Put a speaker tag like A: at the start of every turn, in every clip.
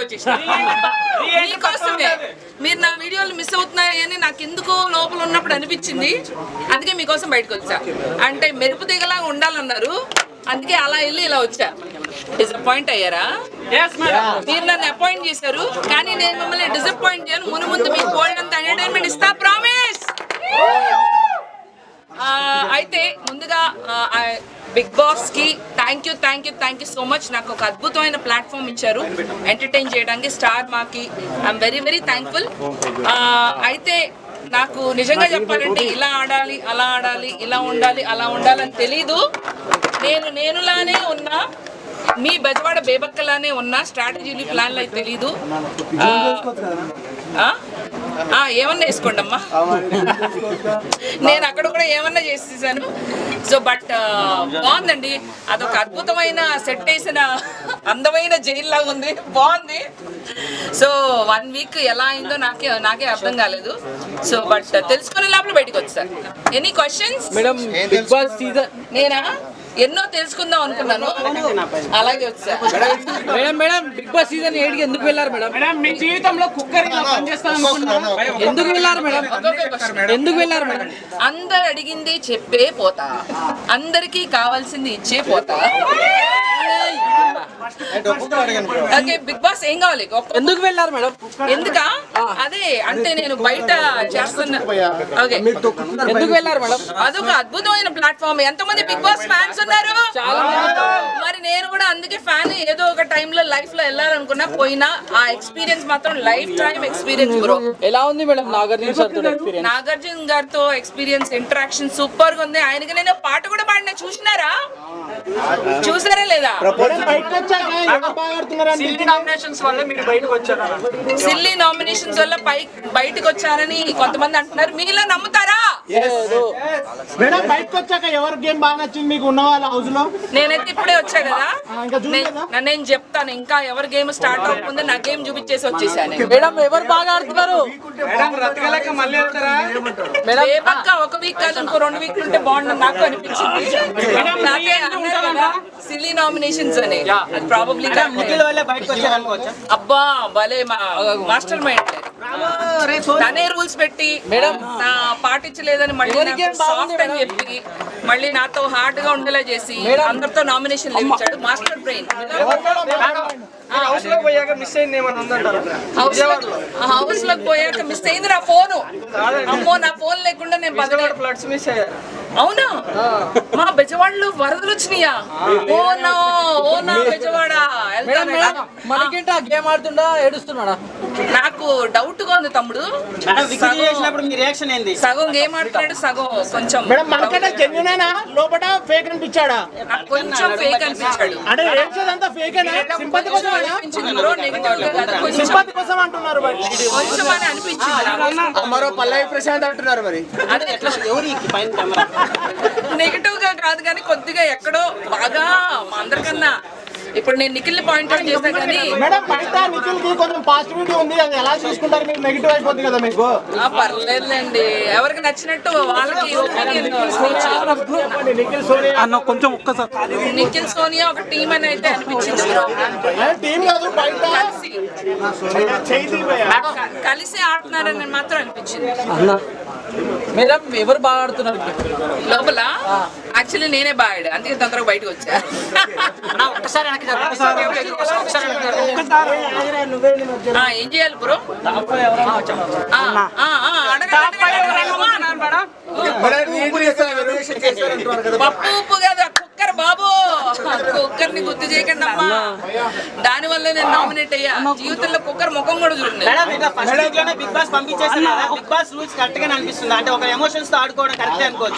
A: వచ్చేసిన మీకోసమే. మీరు నా వీడియోలు మిస్ అవుతున్నాయని నాకు ఎందుకో లోపల ఉన్నప్పుడు అనిపించింది, అందుకే మీకోసం బయటకు వచ్చా. అంటే మెరుపు దిగలాగా ఉండాలన్నారు, అందుకే అలా వెళ్ళి ఇలా వచ్చా. డిసప్పాయింట్ అయ్యారా? మీరు నన్ను అపాయింట్ చేశారు, కానీ నేను మిమ్మల్ని డిసప్పాయింట్ చేయను. ముందు మీకు బోల్డంత ఎంటర్టైన్మెంట్ ఇస్తా, ప్రామిస్. అయితే ముందుగా బిగ్ బాస్ కి థ్యాంక్ యూ సో మచ్. నాకు ఒక అద్భుతమైన ప్లాట్ఫామ్ ఇచ్చారు ఎంటర్టైన్ చేయడానికి, స్టార్ మాకి. I'm very thankful. అయితే నాకు నిజంగా చెప్పాలంటే ఇలా ఆడాలి, అలా ఆడాలి, ఇలా ఉండాలి, అలా ఉండాలని తెలీదు. నేనులానే ఉన్నా, మీ బెజవాడ బేబక్కలానే ఉన్నా, స్ట్రాటజీలు ప్లాన్లు అయితే తెలీదు. ఏమన్నా వేసుకోండి అమ్మా, నేను అక్కడ కూడా ఏమన్నా చేసేసాను. సో బట్ బాగుందండి, అదొక అద్భుతమైన సెట్ వేసిన అందమైన జైలు లాగా ఉంది, బాగుంది. సో 1 వీక్ ఎలా అయిందో నాకే అర్థం కాలేదు. సో బట్ తెలుసుకునే లోపల బయటకు వచ్చారు. Any questions? నేనా ఎన్నో తెలుసుకుందాం అనుకున్నాను, అలాగే వచ్చా.
B: మేడం బిగ్ బాస్ సీజన్ 8 కి ఎందుకు వెళ్ళారు మేడం?
C: మీ జీవితంలో కుక్కర్
B: ఎందుకు వెళ్ళారు మేడం? ఎందుకు వెళ్ళారు మేడం?
A: అందరు అడిగింది చెప్పే పోతా, అందరికి కావాల్సింది ఇచ్చే పోతా. ఓకే, బిగ్ బాస్ ఏం కావాలి?
B: ఎందుకు వెళ్ళారు మేడం?
A: ఎందుకా? అదే అంటే నేను బయట చేస్తున్నా. ఓకే,
B: ఎందుకు వెళ్ళారు మేడం?
A: అదొక అద్భుతమైన ప్లాట్ఫామ్. ఎంతమంది బిగ్ బాస్ ఫ్యాన్స్ ఉన్నారు? మరి నేను కూడా అందుకే ఫ్యాన్. ఏదో ఒక టైంలో లైఫ్ లో వెళ్ళాలనుకున్నా, పోయినా ఆ ఎక్స్పీరియన్స్ మాత్రం లైఫ్ టైం ఎక్స్పీరియన్స్ బ్రో.
B: ఎలా ఉంది మేడం
A: నాగార్జున గారితో ఎక్స్పీరియన్స్, ఇంటరాక్షన్ సూపర్ గా ఉంది. ఆయనకి నేను పాట కూడా పాడినా, చూసారా లేదా?
C: సిల్లీ నామినేషన్స్ వల్ల మీరు బయటకు వచ్చారా?
A: సిల్లీ నామినేషన్స్ వల్ల బయటకు వచ్చారని కొంతమంది అంటున్నారు, మీలో నమ్ముతారా?
C: మేడం బయటకు వచ్చాక ఎవరు గేమ్ బాగా నచ్చింది మీకు ఉన్న వాళ్ళ హౌస్ లో?
A: నేనైతే ఇప్పుడే వచ్చా కదా, నేను చెప్తాను. ఇంకా ఎవరి గేమ్ స్టార్ట్ అవ్వకుండా నా గేమ్ చూపించేసి వచ్చేసాను.
B: మేడం ఎవరు బాగా ఆడుతున్నారు?
A: ఒక వీక్ కాదు, ఇంకో 2 వీక్లు ఉంటే బాగుండదు నాకు అనిపించింది. నాకే అన్నారు కదా సిల్లీ నామినేషన్స్ అని, ప్రాబబ్లీ అబ్బా భలే మాస్టర్ మైండ్. తనే రూల్స్ పెట్టి మేడం నా పాటించలేదని మళ్ళీ సాఫ్ట్ అని చెప్పి మళ్ళీ నాతో హార్డ్ గా ఉండేలా చేసి అందరితో నామినేషన్ ఇచ్చాడు. Master brain.
C: హౌస్ లోకి పోయాక మిస్ అయింది ఏమన్నా ఉందంటారా?
A: హౌస్ లోకి పోయాక మిస్ అయింది నా ఫోను. అమ్మో, నా ఫోన్ లేకుండా నేను
C: ఫ్లడ్స్ మిస్ అయ్యారు.
A: అవునా? మా బెజవాడలో వరదలు వచ్చినాయా? ఓనా బెజవాడ.
B: మనకేంటి ఆ గేమ్ ఆడుతుండా ఏడుస్తున్నాడా?
A: నాకు డౌట్ గా ఉంది తమ్ముడు. సగం గేమ్ ఆడుతున్నాడు, సగం కొంచెం
C: లోపల ఫేక్ అనిపించాడా?
A: కొంచెం ఫేక్ అనిపించాడు. కొంచెం అని అనిపించింది.
C: మరో పల్లవి ప్రశాంత్ అంటున్నారు. మరి
A: అదే నెగిటివ్ గా కాదు కానీ కొద్దిగా ఎక్కడో బాగా మా అందరికన్నా ఇప్పుడు నేను నిఖిల్ పాయింట్ అవుట్ చేసా కానీ
C: కొంచెం పాజిటివిటీ ఉంది, అది ఎలా చూసుకుంటారు మీరు? నెగిటివ్ అయిపోతుంది కదా మీకు.
A: పర్లేదులేండి, ఎవరికి నచ్చినట్టు వాళ్ళకి. నిఖిల్ సోనియా ఒక టీం అని అయితే అనిపించింది. కలిసి ఆడుతున్నారని మాత్రం అనిపించింది.
B: మేడం ఎవరు బాగా ఆడుతున్నారు
A: లోపల? యాక్చువల్లీ నేనే బాగా ఆడా, అందుకే తొందరగా బయటకు వచ్చా. ఏం చేయాలి బ్రో? పప్పు ఉప్పు కదా, కుక్కర్ బాబు. కుక్కర్ ని గుర్తు చేయకండి అమ్మా, దాని వల్ల నేను నామినేట్ అయ్యా. జీవితంలో కుక్కర్ ముఖం కూడా చూడండి.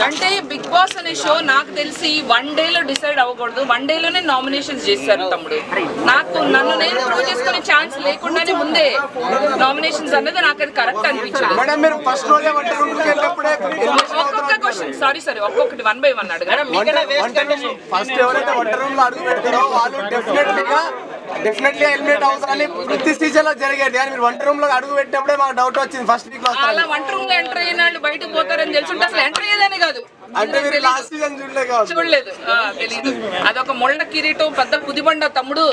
A: అంటే బిగ్ బాస్ అనే షో నాకు తెలిసి 1 day లో డిసైడ్ అవ్వకూడదు, 1 day లోనే నామినేషన్స్ చేశారు తమ్ముడు. నన్ను నేను ప్రూవ్ చేసుకునే ఛాన్స్ లేకుండానే ముందే నామినేషన్స్ అన్నది నాకు అది కరెక్ట్ అనిపించదు. ఒక్కొక్క క్వశ్చన్, సారీ ఒక్కొక్కటి 1 by 1 అడగండి.
D: అవుతారో వాళ్ళు డెఫినెట్లీ ఎలిమినేట్ అవుతారని ప్రతి సీజన్ లో జరిగేది. కానీ మీరు వంట రూమ్ లో అడుగు పెట్టినప్పుడే మాకు డౌట్ వచ్చింది ఫస్ట్ వీక్ లో.
A: అలా వంట రూమ్ లో ఎంటర్ అయిన వాళ్ళు బయటకు పోతారని తెలుసుంటే అసలు ఎంటర్ అయ్యేదని కాదు.
D: అంటే మీరు లాస్ట్ సీజన్
A: చూడలేదు, తెలీదు. అదొక మొండ కిరీటం, పెద్ద కుదిబండ తమ్ముడు.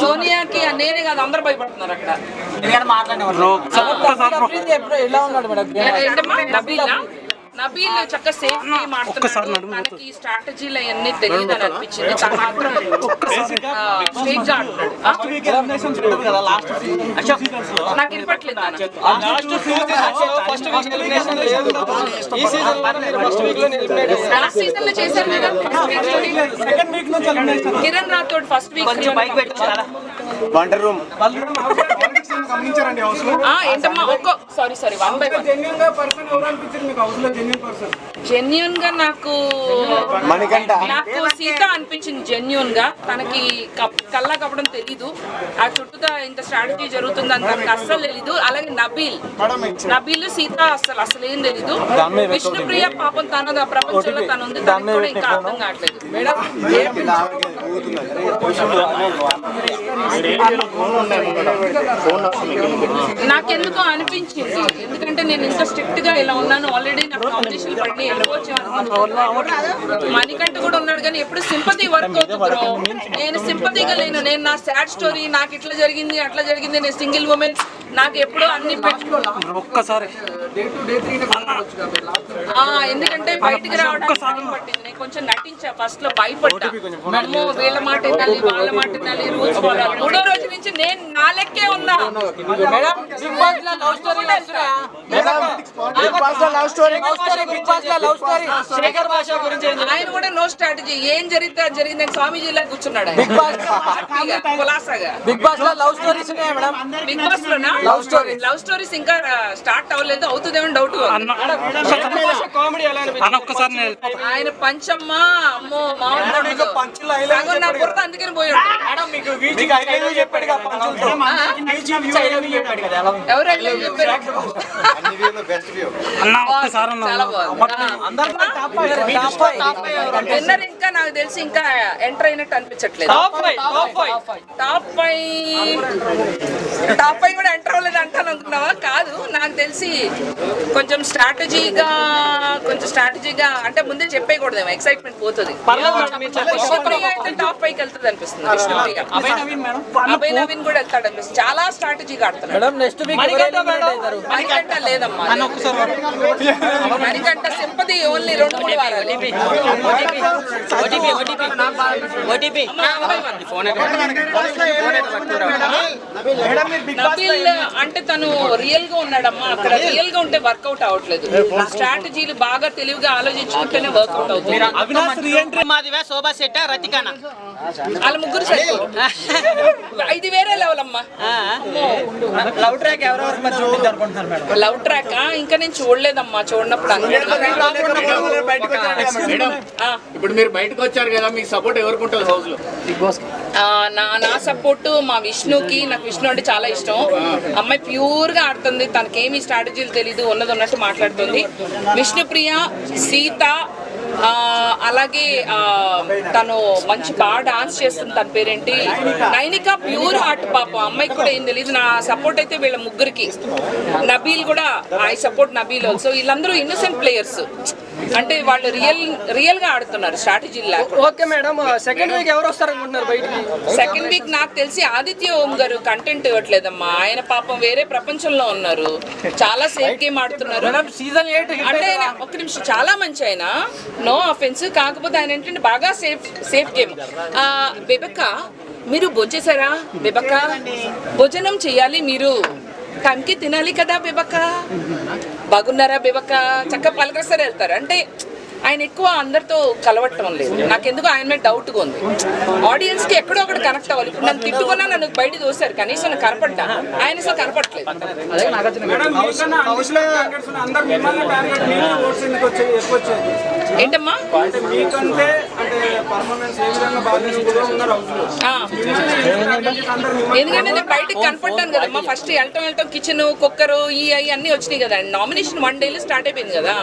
A: సోనియాకి నేనే కాదు అందరు భయపడుతున్నారు అక్కడ.
B: ఎలా ఉన్నాడు మేడం?
A: ఏంటమ్మా నబీల్ చక్కగా సేఫ్ గేమ్ ఆడుతున్నాడు. మనకి స్ట్రాటజీలు అవన్నీ తెలియదు అని అనిపించింది. తను మాత్రం స్ట్రేట్ గా ఆడుతున్నాడు. నాకు వినపట్లేదు. లాస్ట్ సీజన్ లో చేశారు కదా కిరణ్ రాథోడ్ ఫస్ట్ వీక్.
D: వంట రూమ్
A: ఏంటమ్మా సారీ 1 by 1 జెన్యూన్ గా నాకు సీత అనిపించింది. జెన్యూన్ గా తనకి కల్లా కప్పడం తెలీదు. ఆ చుట్టూతా ఇంత స్ట్రాటజీ జరుగుతుందని తనకి అస్సలు తెలీదు. అలాగే నబీల్ సీత అసలు ఏం తెలీదు. విష్ణుప్రియ పాపం తన ప్రపంచంలో తను ఉంది, తనకి కూడా ఇంకా అర్థం కావట్లేదు. నాకెందుకో అనిపించింది, ఎందుకంటే నేను ఇంత స్ట్రిక్ట్ గా ఇలా ఉన్నాను. ఆల్రెడీ నాకు కాంపిటీషన్ పడి మణికంఠ కూడా ఉన్నాడు, కానీ ఎప్పుడు సింపతి వర్క్ అవుతుంది బ్రో. నేను సింపతిగా లేను. నేను నా సాడ్ స్టోరీ, నాకు ఇట్లా జరిగింది అట్లా జరిగింది, నేను సింగిల్ ఉమెన్, నాకు ఎప్పుడో అన్ని
B: ఒక్కసారి
A: ఎందుకంటే బయటికి రావడానికి టైం పట్టింది. నేను కొంచెం నటించా, ఫస్ట్ లో భయపడ్డా. మనము వీళ్ళ మాట వినాలి, వాళ్ళ మాట వినాలి, రూల్స్ ఫాలో. 3వ రోజు నుంచి నేను నా లెక్కే ఉన్నా. ఆయన కూడా నో స్ట్రాటజీ, ఏం జరిగితే అది జరిగింది. స్వామీజీలా కూర్చున్నాడు కులాసాగా.
B: బిగ్ బాస్ లో లవ్ స్టోరీస్ ఉన్నాయా మేడం?
A: బిగ్ బాస్ లోనా లవ్ స్టోరీస్ ఇంకా స్టార్ట్ అవ్వలేదు, అవుతుందేమో డౌట్. ఆయన పంచమ్మ అమ్మో మామూలు నా బుర్ర అందుకని పోయాడు. ఎవరు విన్నర్ ఇంకా నాకు తెలిసి ఇంకా ఎంటర్ అయినట్టు అనిపించట్లేదు. టాప్ 5 కూడా ఎంటర్ అవ్వలేదు అంటాను అనుకున్నావా? కాదు, నాకు తెలిసి కొంచెం స్ట్రాటజీగా అంటే ముందే చెప్పేయకూడదేమో, ఎక్సైట్మెంట్ పోతుంది. టాప్ 5కి వెళ్తుంది అనిపిస్తుంది. అభయ్ నవీన్ కూడా వెళ్తాడు అనిపిస్తుంది. చాలా స్ట్రాటజీగా ఆడుతున్నాడు. మణికంఠ లేదమ్మా, మణికంఠ సింపతి ఓన్లీ 2-3 వారాలు. నబీల్ అంటే తను రియల్ గా ఉన్నాడమ్మా. అక్కడ రియల్ గా ఉంటే వర్కౌట్ అవ్వట్లేదు. స్ట్రాటజీలు బాగా తెలివిగా ఆలోచించుకుంటేనే వర్కౌట్ అవుతుంది. వాళ్ళ ముగ్గురు సరిపోరు. 5 వేరే లెవెల్ అమ్మా. లవ్ ట్రాక్ ఇంకా నేను చూడలేదమ్మా. చూడనప్పుడు
C: ఇప్పుడు మీరు బయటకు వచ్చారు కదా, మీకు సపోర్ట్ ఎవరికి ఉంటుంది హౌస్ లో?
A: నా సపోర్ట్ మా విష్ణుకి. నాకు విష్ణు అంటే చాలా ఇష్టం. అమ్మాయి ప్యూర్ గా ఆడుతుంది, తనకేమి స్ట్రాటజీలు తెలీదు, ఉన్నది ఉన్నట్టు మాట్లాడుతుంది. విష్ణుప్రియ, సీత, అలాగే తను మంచి బాగా డాన్స్ చేస్తుంది. తన పేరేంటి, నైనిక. ప్యూర్ హార్ట్ పాప, అమ్మాయికి కూడా ఏం తెలియదు. నా సపోర్ట్ అయితే వీళ్ళ ముగ్గురికి. నబీల్ కూడా, ఐ సపోర్ట్ నబీల్ ఆల్సో. వీళ్ళందరూ ఇన్నోసెంట్ ప్లేయర్స్, అంటే వాళ్ళు రియల్ గా ఆడుతున్నారు స్ట్రాటజీ లాగా.
B: ఓకే మేడం, సెకండ్ వీక్ ఎవరు వస్తారు అనుకుంటున్నారు బయటికి?
A: సెకండ్ వీక్ నాకు తెలిసి ఆదిత్య ఓం గారు కంటెంట్ ఇవ్వట్లేదమ్మా. ఆయన పాపం వేరే ప్రపంచంలో ఉన్నారు, చాలా సేఫ్ గేమ్ ఆడుతున్నారు.
B: సీజన్ 8
A: అంటే ఆయన ఒక్క నిమిషం, చాలా మంచి ఆయన, నో అఫెన్స్. కాకపోతే ఆయన ఏంటంటే బాగా సేఫ్ గేమ్. బెబక్క, మీరు భోంచేశారా? బెబక్క, భోజనం చేయాలి, మీరు టైంకి తినాలి కదా బెబక్క. బాగున్నారా బెబక్క? చక్కగా పలకరిస్తారు, వెళ్తారు. అంటే ఆయన ఎక్కువ అందరితో కలవటం లేదు. నాకెందుకు ఆయన మీద డౌట్గా ఉంది. ఆడియన్స్ కి ఎక్కడో ఒకటి కనెక్ట్ అవ్వాలి. ఇప్పుడు నన్ను తిట్టుకున్నా, నన్ను బయట దోశారు, కనీసం నాకు కనపడ్డా. ఆయన అసలు కనపడలేదు. ఏంటమ్మా? ఎందుకంటే నేను బయటకు కనపడ్డాను కదమ్మా. ఫస్ట్ వెళ్ళటం కిచెన్, కుక్కరు, అన్నీ వచ్చినాయి కదా. నామినేషన్ 1 డేలో స్టార్ట్ అయిపోయింది కదా.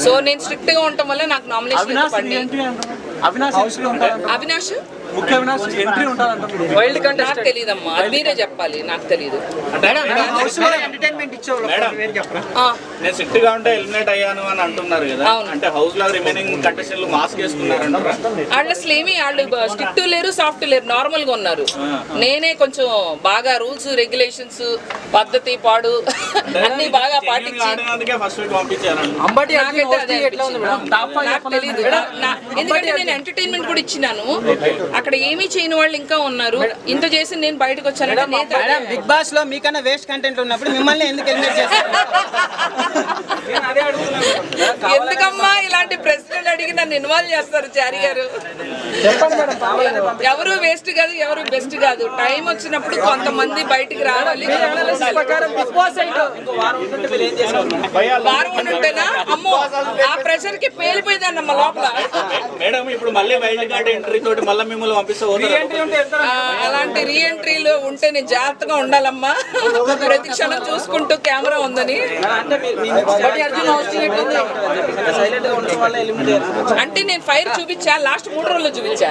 A: సో నేను స్ట్రిక్ట్ గా ఉండటం వల్ల నాకు నామినేషన్ పడి అవినాష్
B: ముఖ్య అవినాష్ ఎంట్రీ ఉండాలంటారు.
E: వైల్డ్
A: నాకు
E: కంటెస్టెంట్
A: తెలియదమ్మా, అది మీరే చెప్పాలి, నాకు తెలియదు.
E: ఎంటర్టైన్మెంట్ ఇచ్చావు
F: నేను సిట్ గా ఉంటే ఎలిమినేట్ అయ్యాను అని అంటున్నారు కదా,
A: అవును.
F: అంటే హౌస్ లో రిమైనింగ్ కంటెస్టెంట్లు మాస్క్ వేసుకున్నారంటారా?
A: వాళ్ళు అసలు ఏమి వాళ్ళు స్ట్రిక్ట్ లేరు, సాఫ్ట్ లేరు, నార్మల్ గా ఉన్నారు. నేనే కొంచెం బాగా రూల్స్ రెగ్యులేషన్స్ పద్ధతి పాడు అన్ని బాగా పాటించి
F: ఆడినందుకే ఫస్ట్ వీక్ పంపించారంట.
E: అంబటి
A: నాకైతే అదే
E: ఎట్లా ఉంది మేడం?
A: నాకు తెలీదు. ఎందుకంటే నేను ఎంటర్టైన్మెంట్ కూడా ఇచ్చినాను, అక్కడ ఏమీ చేయని వాళ్ళు ఇంకా ఉన్నారు. ఇంత చేసి నేను బయటకు వచ్చానంటే నేత
E: మేడం బిగ్ బాస్ లో మీకన్నా వేస్ట్ కంటెంట్ ఉన్నప్పుడు మిమ్మల్ని ఎందుకు ఎలిమినేట్ చేస్తారు?
A: ఎందుకమ్మా ఇలాంటి ప్రశ్నలు అడిగి నన్ను ఇన్వాల్వ్ చేస్తారు చారి గారు? ఎవరు వేస్ట్ కాదు, ఎవరు బెస్ట్ కాదు. టైం వచ్చినప్పుడు కొంతమంది బయటికి రావాలి. వారం ఉంటేనా అమ్మో ఆ ప్రెషర్ కి పేలిపోయిందన్నమ్మ లోపల.
F: మేడం ఇప్పుడు మళ్ళీ వైల్డ్ కార్డ్ ఎంట్రీ తోటి మళ్ళీ మిమ్మల్ని పంపిస్తే
A: అలాంటి రీఎంట్రీలు ఉంటే నేను జాగ్రత్తగా ఉండాలమ్మా, ప్రతి క్షణం చూసుకుంటూ కెమెరా ఉందని. అంటే నేను ఫైర్ చూపించా, లాస్ట్ 3 రోజుల్లో చూపించా,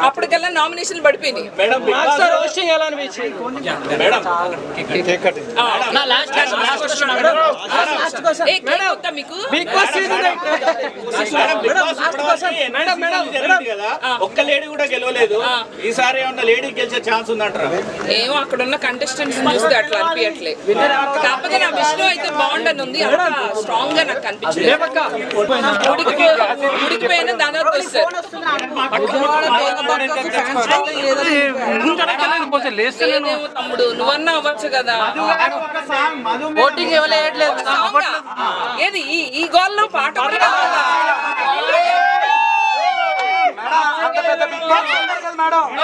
A: అప్పటికల్లా నామినేషన్లు పడిపోయినాయి.
F: మేడం మేడం
A: ఏ, కేక్ వద్దా మీకు?
F: కదా ఒక్క లేడీ కూడా గెలవలేదు, ఈసారి ఏమన్నా లేడీ గెలిచే ఛాన్స్ ఉందంటారా?
A: ఏమో అక్కడ ఉన్న కంటెస్టెంట్స్ చూస్తే అట్లా అనిపించట్లే. కాకపోతే నా విషయం అయితే బాగుండని ఉంది, అంత స్ట్రాంగ్ గా నాకు కనిపించలేదు. ఉడికిపోయిన దాదాపు వస్తారు. ఏదేమో తమ్ముడు నువ్వన్నా అవ్వచ్చు కదా.
E: ఓటింగ్ ఇవ్వలేదు.
A: సాంగా? ఏది ఈ గోల్లో పాట కూడా కావాలా?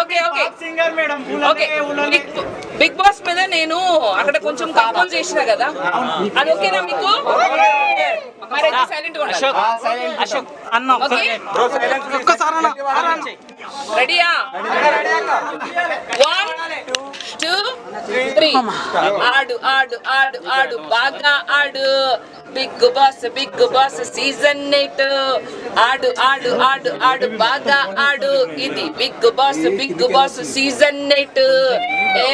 A: Okay okay okay. Bigg Boss మీద నేను అక్కడ కొంచెం కంపోజ్ చేసిన కదా, అది ఓకేనా మీకు? మరి సైలెంట్ గా రెడీయా? 1 2 3 ఆడు ఆడు ఆడు ఆడు బాగా ఆడు, బిగ్ బాస్ సీజన్ 8 ఆడు ఆడు ఆడు ఆడు బాగా ఆడు, ఇది బిగ్ బాస్ సీజన్ 8. ఏ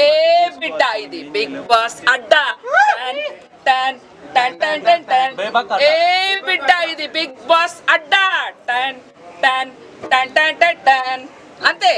A: బిడ్డ ఇది బిగ్ బాస్ అడ్డా, టన్ టన్ టన్ టన్ టన్. ఏ బిడ్డ ఇది బిగ్ బాస్ అడ్డా, టన్ టన్ టన్ టన్ టన్ టన్. అంతే.